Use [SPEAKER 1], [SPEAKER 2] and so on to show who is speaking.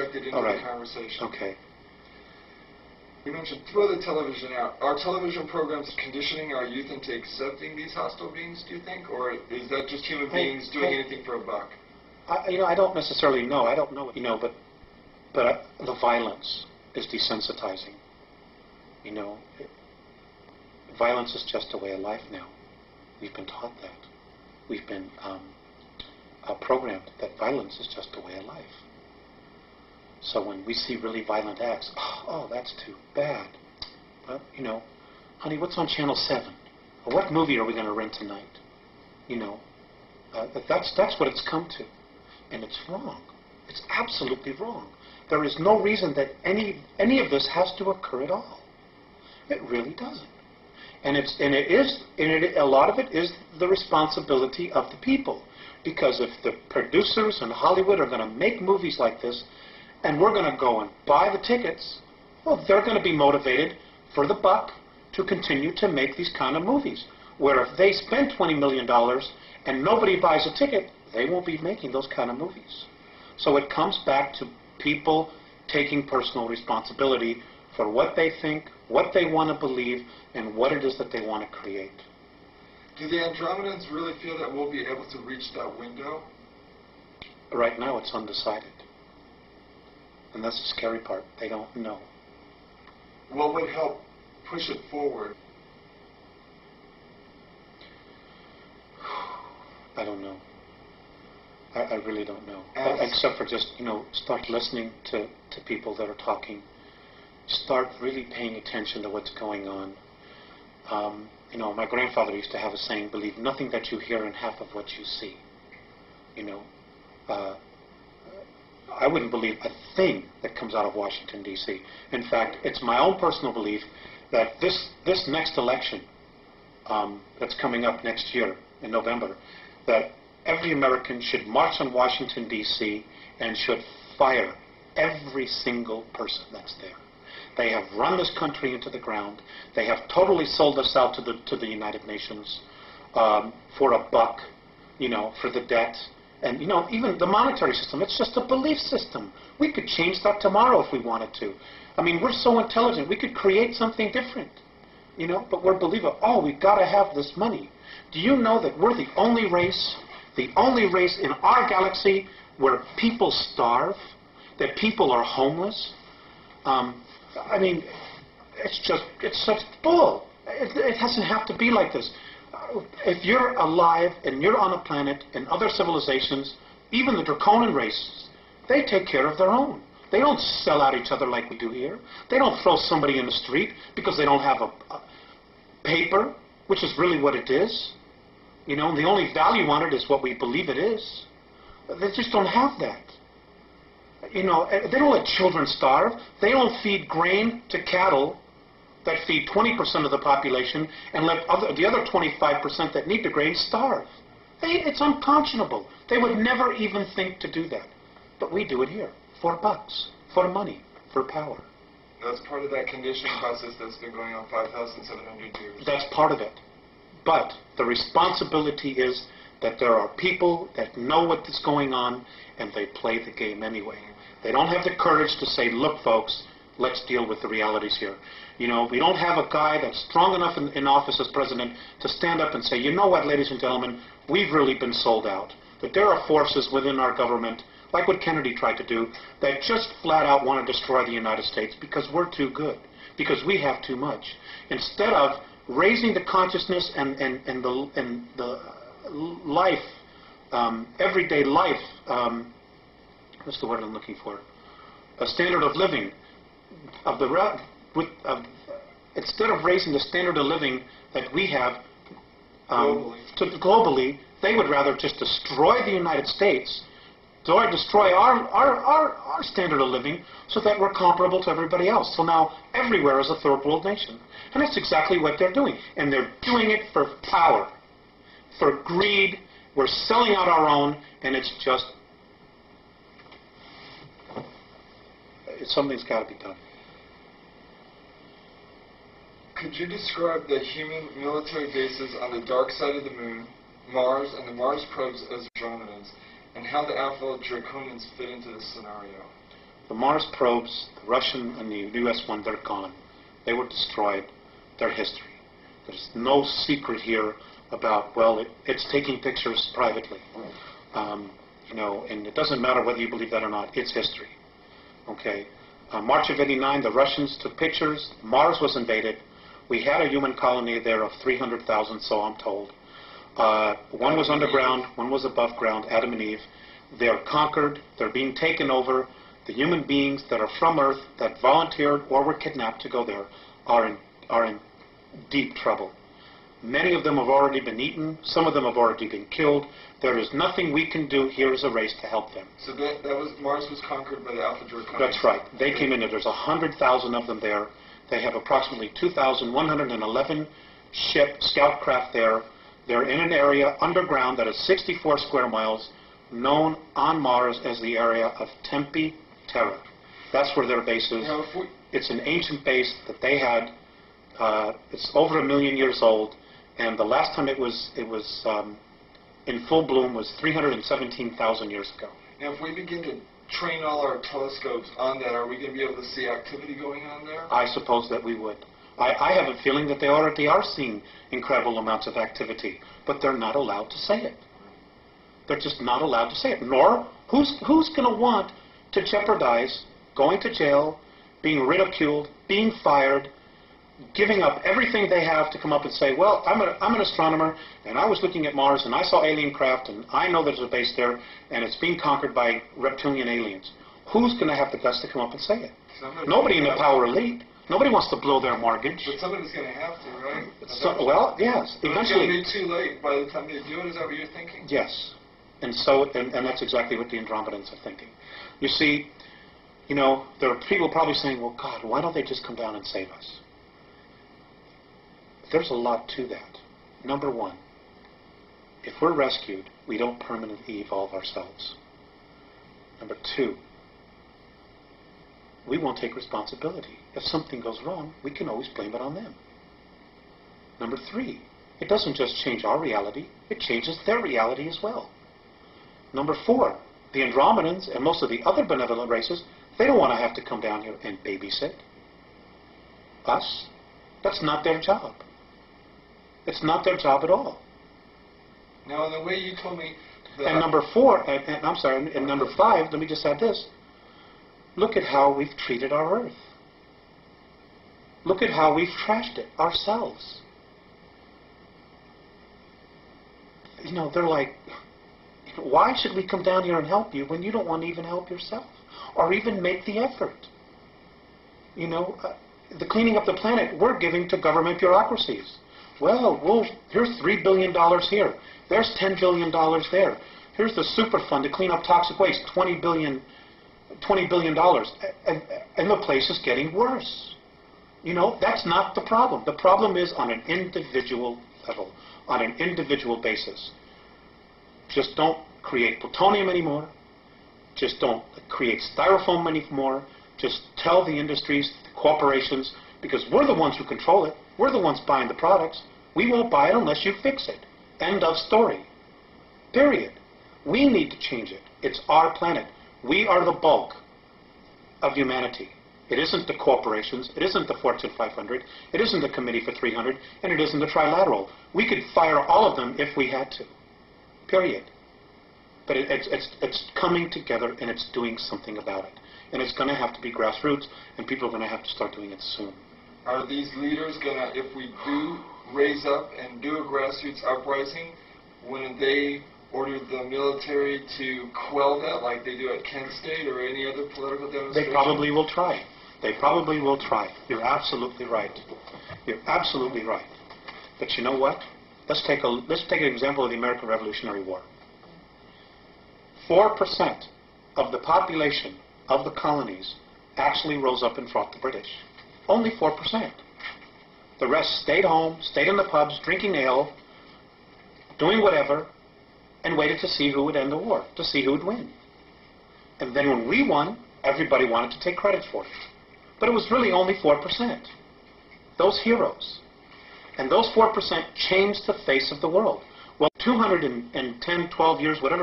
[SPEAKER 1] interjected into the conversation.
[SPEAKER 2] Okay.
[SPEAKER 1] You mentioned throw the television out. Are television programs conditioning our youth into accepting these hostile beings, do you think? Or is that just human beings doing anything for a buck?
[SPEAKER 2] I don't necessarily know. I don't know, but the violence is desensitizing. Violence is just a way of life now. We've been taught that. We've been programmed that violence is just a way of life. So when we see really violent acts, oh, that's too bad. Well, honey, what's on Channel 7? Or what movie are we going to rent tonight? That's what it's come to. And it's wrong. It's absolutely wrong. There is no reason that any of this has to occur at all. It really doesn't. And a lot of it is the responsibility of the people. Because if the producers in Hollywood are going to make movies like this, and we're going to go and buy the tickets, well, they're going to be motivated for the buck to continue to make these kind of movies. Where if they spend $20 million and nobody buys a ticket, they won't be making those kind of movies. So it comes back to people taking personal responsibility for what they think, what they want to believe, and what it is that they want to create.
[SPEAKER 1] Do the Andromedans really feel that we'll be able to reach that window?
[SPEAKER 2] Right now it's undecided. And that's the scary part. They don't know.
[SPEAKER 1] What would help push it forward?
[SPEAKER 2] I don't know. I really don't know. Except for just, start listening to people that are talking. Start really paying attention to what's going on. My grandfather used to have a saying, believe nothing that you hear and half of what you see. I wouldn't believe a thing that comes out of Washington, D.C. In fact, it's my own personal belief that this next election that's coming up next year in November, that every American should march on Washington, D.C. and should fire every single person that's there. They have run this country into the ground. They have totally sold us out to the United Nations for a buck, for the debt. And, even the monetary system, it's just a belief system. We could change that tomorrow if we wanted to. I mean, we're so intelligent. We could create something different, but we're believing, we've got to have this money. Do you know that we're the only race in our galaxy where people starve, that people are homeless? I mean, it's such bull. It doesn't have to be like this. If you're alive and you're on a planet and other civilizations, even the Draconan races, they take care of their own. They don't sell out each other like we do here. They don't throw somebody in the street because they don't have a paper, which is really what it is. The only value on it is what we believe it is. They just don't have that. They don't let children starve. They don't feed grain to cattle that feed 20% of the population and let the other 25% that need the grain starve. It's unconscionable. They would never even think to do that. But we do it here. For bucks. For money. For power.
[SPEAKER 1] That's part of that conditioning process that's been going on 5,700 years.
[SPEAKER 2] That's part of it. But the responsibility is that there are people that know what is going on and they play the game anyway. They don't have the courage to say, look, folks, let's deal with the realities here. We don't have a guy that's strong enough in office as president to stand up and say, you know what, ladies and gentlemen, we've really been sold out. That there are forces within our government, like what Kennedy tried to do, that just flat out want to destroy the United States because we're too good, because we have too much. Instead of raising the consciousness and the life, everyday life, what's the word I'm looking for? A standard of living of instead of raising the standard of living that we have globally, they would rather just destroy the United States, destroy our standard of living so that we're comparable to everybody else. So now everywhere is a third world nation. And that's exactly what they're doing. And they're doing it for power, for greed. We're selling out our own, and it's just... something's got to be done.
[SPEAKER 1] Could you describe the human military bases on the dark side of the moon, Mars, and the Mars probes as Andromedans, and how the Alpha Draconans fit into this scenario?
[SPEAKER 2] The Mars probes, the Russian and the US one, they're gone. They were destroyed. They're history. There's no secret here about, well, it's taking pictures privately. You know, and it doesn't matter whether you believe that or not. It's history. Okay. March of '89, the Russians took pictures. Mars was invaded. We had a human colony there of 300,000, so I'm told. One was underground, one was above ground, Adam and Eve. They're conquered. They're being taken over. The human beings that are from Earth, that volunteered or were kidnapped to go there, are in deep trouble. Many of them have already been eaten. Some of them have already been killed. There is nothing we can do here as a race to help them.
[SPEAKER 1] So Mars was conquered by the Alpha Draconis.
[SPEAKER 2] That's right. They came in there. There's 100,000 of them there. They have approximately 2,111 scout craft there. They're in an area underground that is 64 square miles, known on Mars as the area of Tempe Terra. That's where their base is.
[SPEAKER 1] Now,
[SPEAKER 2] it's an ancient base that they had. It's over 1 million years old, and the last time it was in full bloom was 317,000 years ago.
[SPEAKER 1] Now, if we begin to train all our telescopes on that, are we going to be able to see activity going on there?
[SPEAKER 2] I suppose that we would. I have a feeling that they already are seeing incredible amounts of activity, but they're not allowed to say it. They're just not allowed to say it. Nor, who's going to want to jeopardize going to jail, being ridiculed, being fired, giving up everything they have to come up and say, well, I'm an astronomer, and I was looking at Mars, and I saw alien craft, and I know there's a base there, and it's being conquered by reptilian aliens. Who's going to have the guts to come up and say it? Nobody in the power elite. Nobody wants to blow their mortgage.
[SPEAKER 1] But somebody's going to have to, right?
[SPEAKER 2] Well, yes.
[SPEAKER 1] But
[SPEAKER 2] eventually.
[SPEAKER 1] It's going to be too late by the time they do it. Is that what you're thinking?
[SPEAKER 2] Yes. And that's exactly what the Andromedans are thinking. You see, you know, there are people probably saying, well, God, why don't they just come down and save us? There's a lot to that. Number one, if we're rescued, we don't permanently evolve ourselves. Number two, we won't take responsibility. If something goes wrong, we can always blame it on them. Number three, it doesn't just change our reality, it changes their reality as well. Number four, the Andromedans and most of the other benevolent races, they don't want to have to come down here and babysit us. That's not their job. It's not their job at all.
[SPEAKER 1] Now, in the way you told me...
[SPEAKER 2] And number four, and number five, let me just add this. Look at how we've treated our Earth. Look at how we've trashed it ourselves. You know, they're like, why should we come down here and help you when you don't want to even help yourself? Or even make the effort? You know, the cleaning up the planet, we're giving to government bureaucracies. Well, here's $3 billion here. There's $10 billion there. Here's the super fund to clean up toxic waste, $20 billion. And the place is getting worse. You know, that's not the problem. The problem is on an individual level, on an individual basis. Just don't create plutonium anymore. Just don't create styrofoam anymore. Just tell the industries, the corporations, because we're the ones who control it. We're the ones buying the products. We won't buy it unless you fix it. End of story. Period. We need to change it. It's our planet. We are the bulk of humanity. It isn't the corporations. It isn't the Fortune 500. It isn't the Committee for 300. And it isn't the Trilateral. We could fire all of them if we had to. Period. But it's coming together and it's doing something about it. And it's going to have to be grassroots, and people are going to have to start doing it soon.
[SPEAKER 1] Are these leaders going to, if we do raise up and do a grassroots uprising, when they order the military to quell that like they do at Kent State or any other political demonstration?
[SPEAKER 2] They probably will try. They probably will try. You're absolutely right. You're absolutely right. But you know what? Let's take an example of the American Revolutionary War. 4% of the population of the colonies actually rose up and fought the British. Only 4%. The rest stayed home, stayed in the pubs, drinking ale, doing whatever, and waited to see who would end the war, to see who would win. And then when we won, everybody wanted to take credit for it. But it was really only 4%. Those heroes. And those 4% changed the face of the world. Well, 210, 12 years, whatever